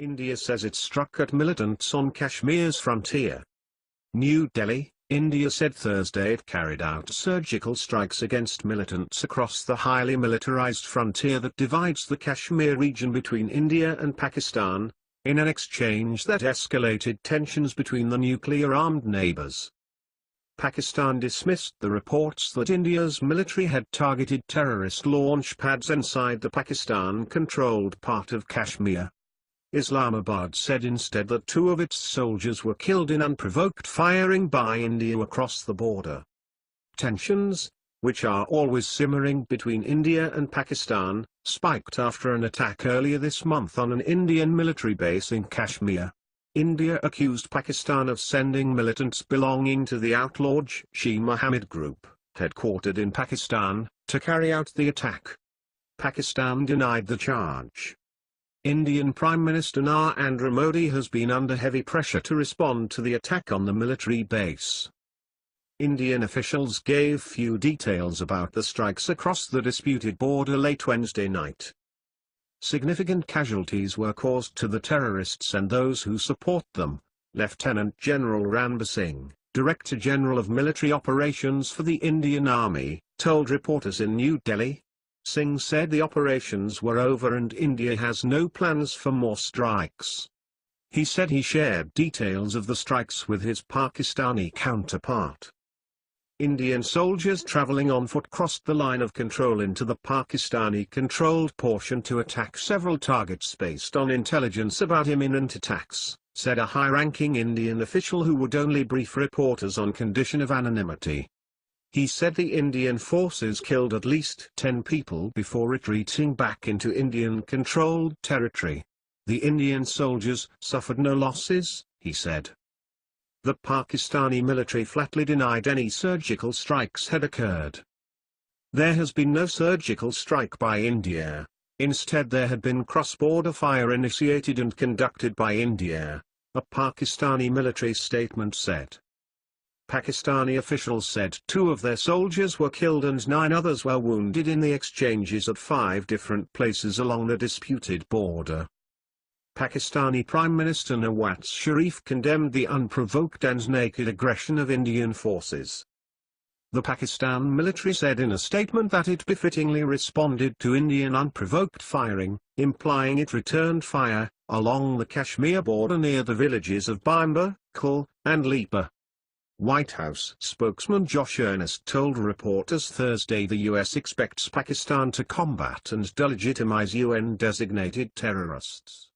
India says it struck at militants on Kashmir's frontier. New Delhi, India said Thursday it carried out surgical strikes against militants across the highly militarized frontier that divides the Kashmir region between India and Pakistan, in an exchange that escalated tensions between the nuclear-armed neighbors. Pakistan dismissed the reports that India's military had targeted terrorist launch pads inside the Pakistan-controlled part of Kashmir. Islamabad said instead that 2 of its soldiers were killed in unprovoked firing by India across the border. Tensions, which are always simmering between India and Pakistan, spiked after an attack earlier this month on an Indian military base in Kashmir. India accused Pakistan of sending militants belonging to the outlawed Jaish-e-Mohammed group, headquartered in Pakistan, to carry out the attack. Pakistan denied the charge. Indian Prime Minister Narendra Modi has been under heavy pressure to respond to the attack on the military base. Indian officials gave few details about the strikes across the disputed border late Wednesday night. Significant casualties were caused to the terrorists and those who support them, Lieutenant General Ranbir Singh, Director General of Military Operations for the Indian Army, told reporters in New Delhi. Singh said the operations were over and India has no plans for more strikes. He said he shared details of the strikes with his Pakistani counterpart. Indian soldiers traveling on foot crossed the line of control into the Pakistani-controlled portion to attack several targets based on intelligence about imminent attacks, said a high-ranking Indian official who would only brief reporters on condition of anonymity. He said the Indian forces killed at least 10 people before retreating back into Indian-controlled territory. The Indian soldiers suffered no losses, he said. The Pakistani military flatly denied any surgical strikes had occurred. There has been no surgical strike by India. Instead there had been cross-border fire initiated and conducted by India, a Pakistani military statement said. Pakistani officials said 2 of their soldiers were killed and 9 others were wounded in the exchanges at 5 different places along the disputed border. Pakistani Prime Minister Nawaz Sharif condemned the unprovoked and naked aggression of Indian forces. The Pakistan military said in a statement that it befittingly responded to Indian unprovoked firing, implying it returned fire, along the Kashmir border near the villages of Bimba, Kul, and Lipa. White House spokesman Josh Earnest told reporters Thursday the U.S. expects Pakistan to combat and delegitimize UN-designated terrorists.